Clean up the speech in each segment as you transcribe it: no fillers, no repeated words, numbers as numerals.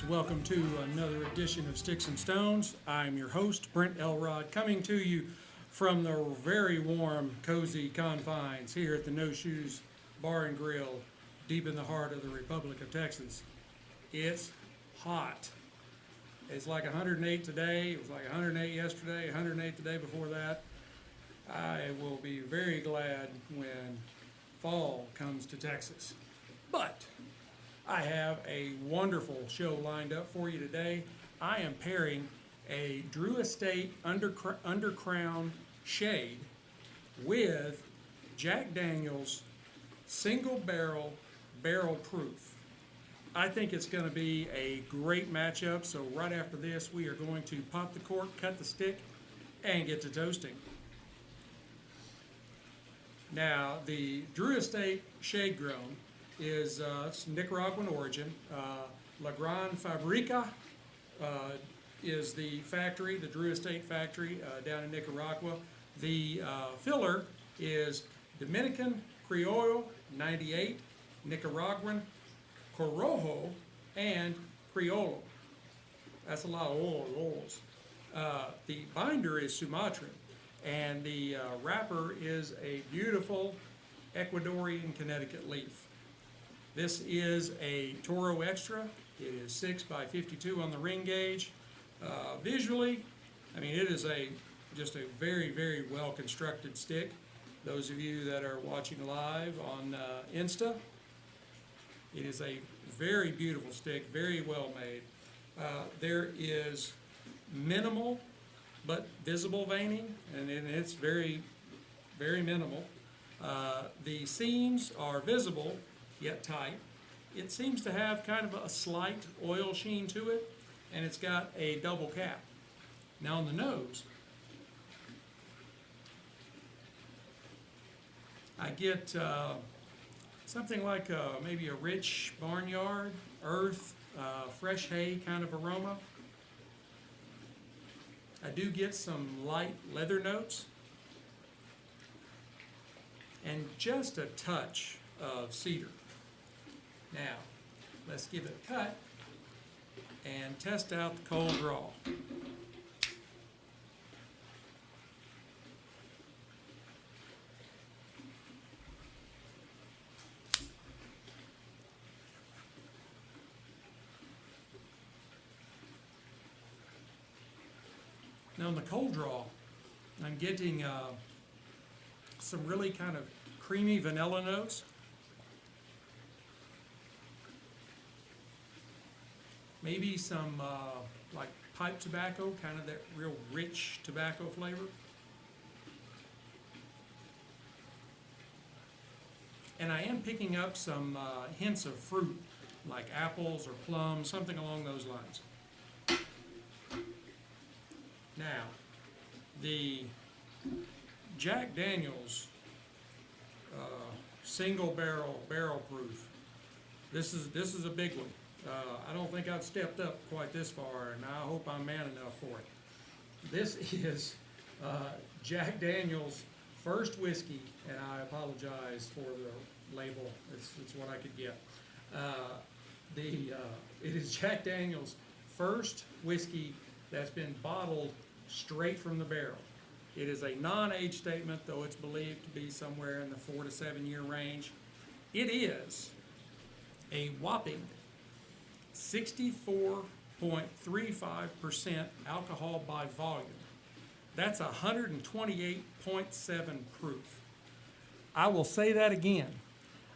Welcome to another edition of Sticks-n-Stonez. I'm your host, Brent Elrod, coming to you from the very warm, cozy confines here at the No Shoes Bar and Grill, deep in the heart of the Republic of Texas. It's hot. It's like 108 today. It was like 108 yesterday, 108 the day before that. I will be very glad when fall comes to Texas. But I have a wonderful show lined up for you today. I am pairing a Drew Estate Undercrown Shade with Jack Daniel's Single Barrel Proof. I think it's going to be a great matchup, so right after this we are going to pop the cork, cut the stick, and get to toasting. Now, the Drew Estate Shade Grown is it's Nicaraguan origin. La Gran Fabrica is the factory, the Drew Estate factory down in Nicaragua. The filler is Dominican Criollo 98, Nicaraguan Corojo, and Criollo. That's a lot of oils. The binder is Sumatran, and the wrapper is a beautiful Ecuadorian Connecticut leaf. This is a Toro Extra. It is 6 by 52 on the ring gauge. Visually, I mean, it is just a very, very well constructed stick. Those of you that are watching live on Insta, it is a very beautiful stick, very well made. There is minimal but visible veining, and it's very, very minimal. The seams are visible yet tight. It seems to have kind of a slight oil sheen to it, and it's got a double cap. Now on the nose, I get something like maybe a rich barnyard, earth, fresh hay kind of aroma. I do get some light leather notes, and just a touch of cedar. Now, let's give it a cut and test out the cold draw. Now, in the cold draw, I'm getting some really kind of creamy vanilla notes. Maybe some like pipe tobacco, kind of that real rich tobacco flavor. And I am picking up some hints of fruit, like apples or plums, something along those lines. Now, the Jack Daniel's Single Barrel Proof. This is a big one. I don't think I've stepped up quite this far, and I hope I'm man enough for it. This is Jack Daniel's first whiskey, and I apologize for the label. It's what I could get. It is Jack Daniel's first whiskey that's been bottled straight from the barrel. It is a non-age statement, though it's believed to be somewhere in the 4 to 7 year range. It is a whopping 64.35% alcohol by volume. That's 128.7 proof. I will say that again.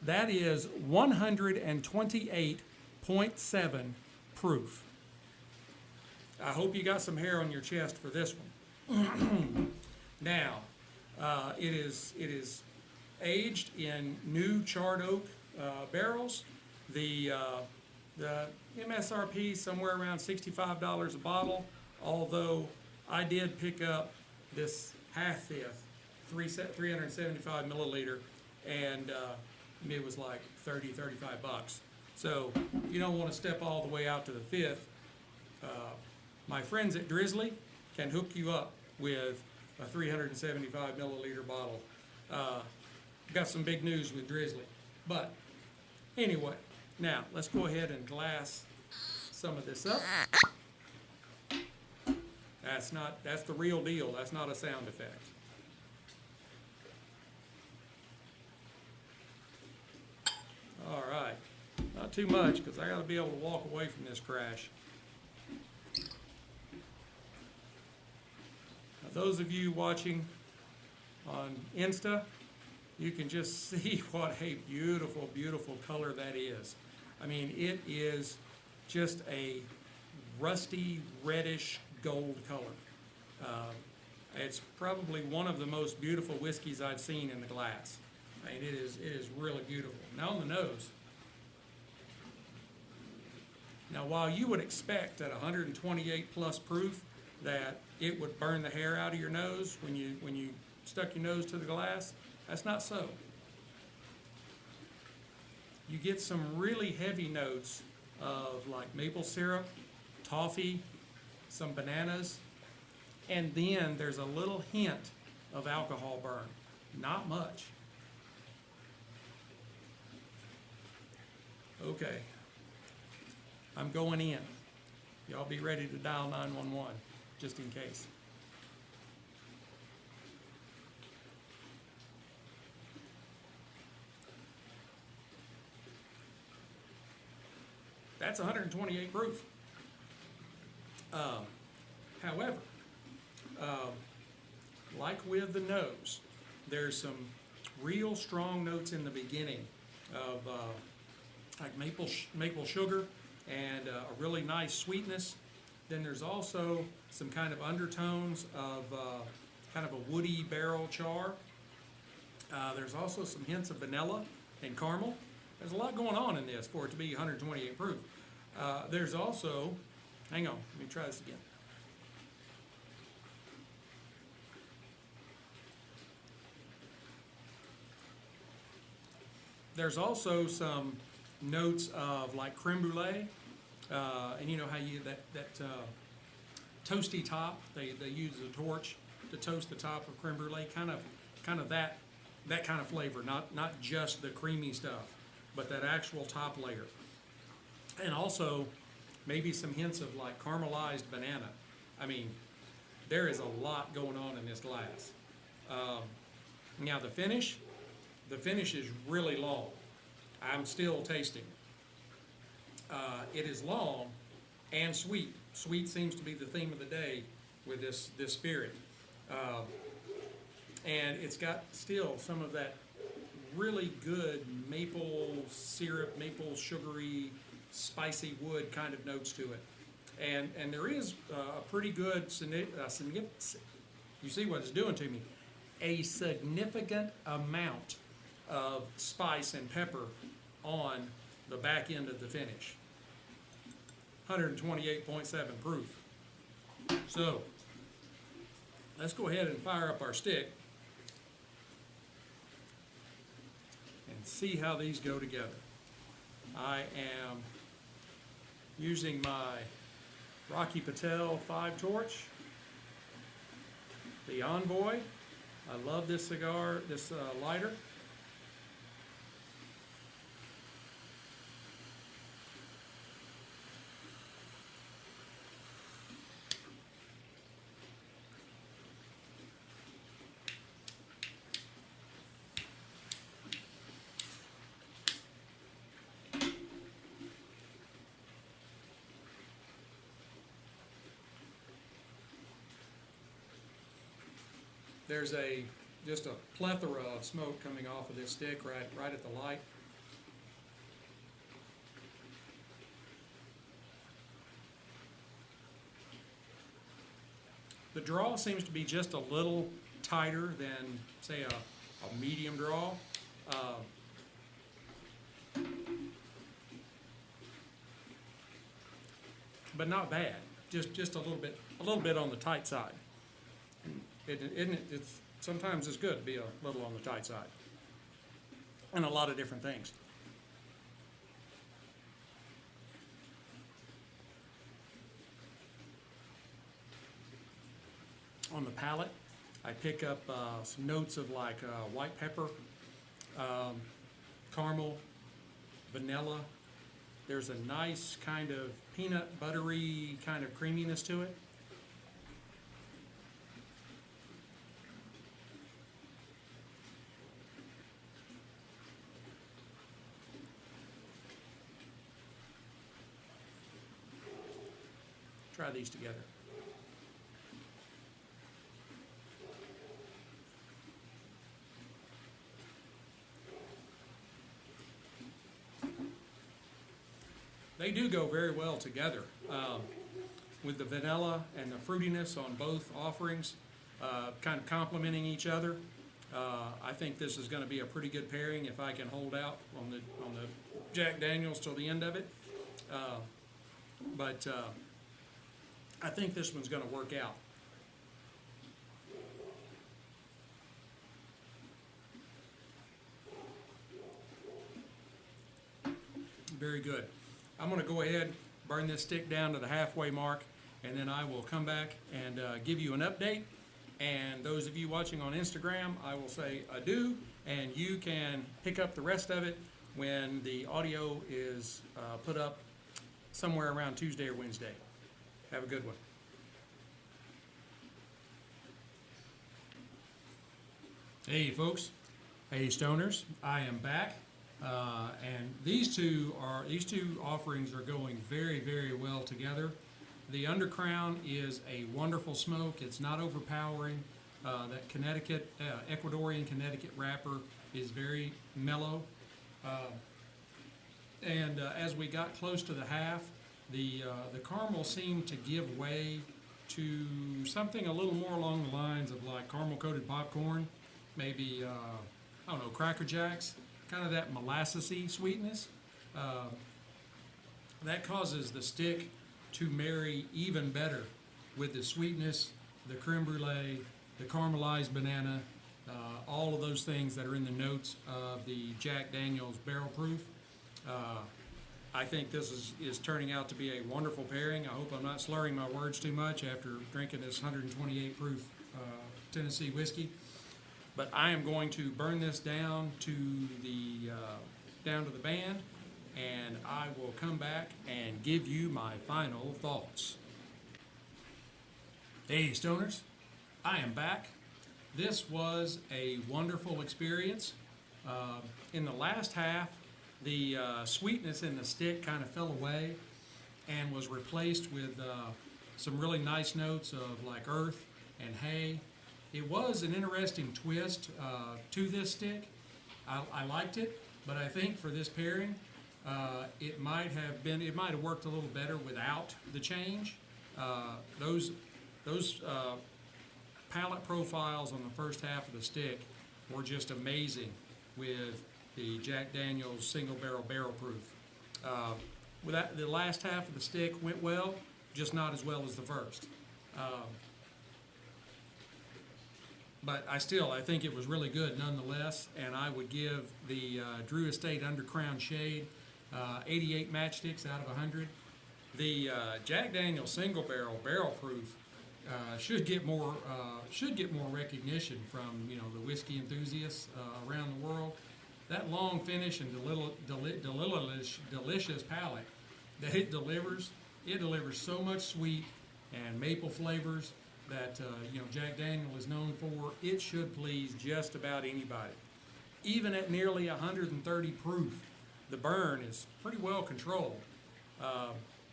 That is 128.7 proof. I hope you got some hair on your chest for this one. Now, it is aged in new charred oak barrels. The MSRP is somewhere around $65 a bottle, although I did pick up this half-fifth, 375 milliliter, and it was like 35 bucks. So if you don't want to step all the way out to the fifth, my friends at Drizly can hook you up with a 375 milliliter bottle. Got some big news with Drizly. But anyway, now let's go ahead and glass some of this up. That's the real deal. That's not a sound effect. All right, not too much because I got to be able to walk away from this crash. Now, those of you watching on Insta, you can just see what a beautiful, beautiful color that is. I mean, it is just a rusty, reddish gold color. It's probably one of the most beautiful whiskeys I've seen in the glass. I mean, it is really beautiful. Now on the nose. Now, while you would expect at 128 plus proof that it would burn the hair out of your nose when you stuck your nose to the glass, that's not so. You get some really heavy notes of like maple syrup, toffee, some bananas, and then there's a little hint of alcohol burn. Not much. Okay, I'm going in. Y'all be ready to dial 911, just in case. That's 128 proof. However, like with the nose, there's some real strong notes in the beginning of like maple sugar and a really nice sweetness. Then there's also some kind of undertones of kind of a woody barrel char. There's also some hints of vanilla and caramel. There's a lot going on in this for it to be 128 proof. There's also, hang on, let me try this again. There's also some notes of like creme brulee, and you know how you that toasty top. They use a torch to toast the top of creme brulee, kind of that kind of flavor, not just the creamy stuff, but that actual top layer. And also maybe some hints of like caramelized banana. I mean, there is a lot going on in this glass. Now the finish is really long. I'm still tasting. It is long and sweet. Sweet seems to be the theme of the day with this spirit. And it's got still some of that really good maple syrup, maple sugary, spicy wood kind of notes to it. And there is a pretty good, you see what it's doing to me, a significant amount of spice and pepper on the back end of the finish. 128.7 proof. So let's go ahead and fire up our stick and see how these go together. I am using my Rocky Patel 5 torch, the Envoy. I love this cigar, this lighter. There's just a plethora of smoke coming off of this stick right at the light. The draw seems to be just a little tighter than, say, a medium draw. But not bad, just a little bit a little bit on the tight side. Isn't it? Sometimes it's good to be a little on the tight side, and a lot of different things. On the palate, I pick up some notes of like white pepper, caramel, vanilla. There's a nice kind of peanut buttery kind of creaminess to it. Try these together. They do go very well together with the vanilla and the fruitiness on both offerings, kind of complementing each other. I think this is going to be a pretty good pairing if I can hold out on the Jack Daniels till the end of it. But I think this one's going to work out. Very good. I'm going to go ahead, burn this stick down to the halfway mark, and then I will come back and give you an update. And those of you watching on Instagram, I will say adieu, and you can pick up the rest of it when the audio is put up somewhere around Tuesday or Wednesday. Have a good one. Hey folks, hey stoners, I am back. And these two offerings are going very, very well together. The Undercrown is a wonderful smoke. It's not overpowering. That Ecuadorian Connecticut wrapper is very mellow. And as we got close to the half, the caramel seemed to give way to something a little more along the lines of like caramel-coated popcorn, maybe, I don't know, Cracker Jacks. Kind of that molassesy sweetness. That causes the stick to marry even better with the sweetness, the creme brulee, the caramelized banana, all of those things that are in the notes of the Jack Daniels Barrel Proof. I think this is turning out to be a wonderful pairing. I hope I'm not slurring my words too much after drinking this 128 proof Tennessee whiskey. But I am going to burn this down to the band, and I will come back and give you my final thoughts. Hey stoners, I am back. This was a wonderful experience. In the last half, the sweetness in the stick kind of fell away and was replaced with some really nice notes of like earth and hay. It was an interesting twist to this stick. I liked it, but I think for this pairing, it might have worked a little better without the change. Those palate profiles on the first half of the stick were just amazing with the Jack Daniels single barrel proof. The last half of the stick went well, just not as well as the first. But I think it was really good nonetheless, and I would give the Drew Estate Undercrown Shade 88 matchsticks out of 100. The Jack Daniel's Single Barrel Proof should get more recognition from the whiskey enthusiasts around the world. That long finish and delicious palate that it delivers so much sweet and maple flavors that Jack Daniel is known for. It should please just about anybody. Even at nearly 130 proof, the burn is pretty well controlled.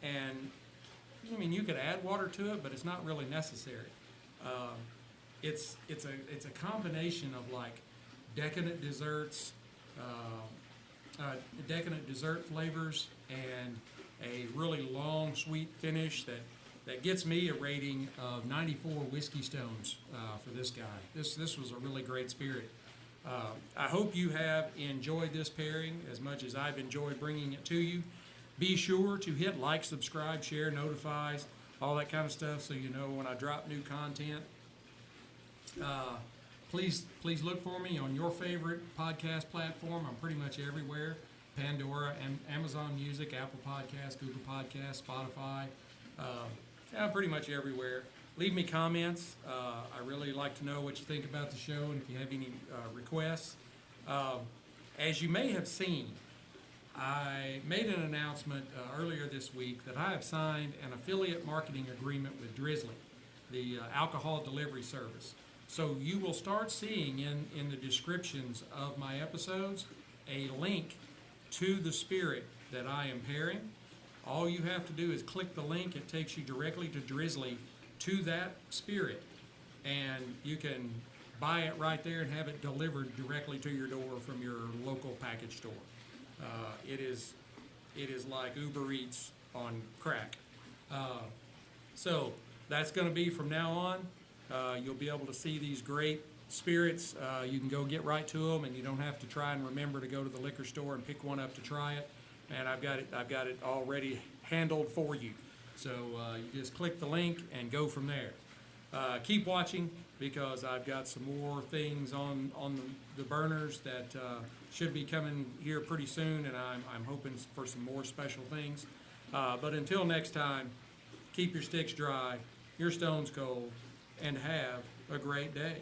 And I mean, you could add water to it, but it's not really necessary. It's a combination of like decadent desserts, decadent dessert flavors, and a really long sweet finish that gets me a rating of 94 whiskey stones for this guy. This was a really great spirit. I hope you have enjoyed this pairing as much as I've enjoyed bringing it to you. Be sure to hit like, subscribe, share, notify all that kind of stuff, so you know when I drop new content. Please look for me on your favorite podcast platform. I'm pretty much everywhere. Pandora, Amazon Music, Apple Podcasts, Google Podcasts, Spotify. I'm pretty much everywhere. Leave me comments. I really like to know what you think about the show, and if you have any requests. As you may have seen, I made an announcement earlier this week that I have signed an affiliate marketing agreement with Drizly, the alcohol delivery service. So you will start seeing in the descriptions of my episodes a link to the spirit that I am pairing. All you have to do is click the link. It takes you directly to Drizly, to that spirit, and you can buy it right there and have it delivered directly to your door from your local package store. It is like Uber Eats on crack. So that's going to be from now on. You'll be able to see these great spirits. You can go get right to them, and you don't have to try and remember to go to the liquor store and pick one up to try it. And I've got it already handled for you. So you just click the link and go from there. Keep watching, because I've got some more things on the burners that should be coming here pretty soon, and I'm hoping for some more special things. But until next time, keep your sticks dry, your stones cold, and have a great day.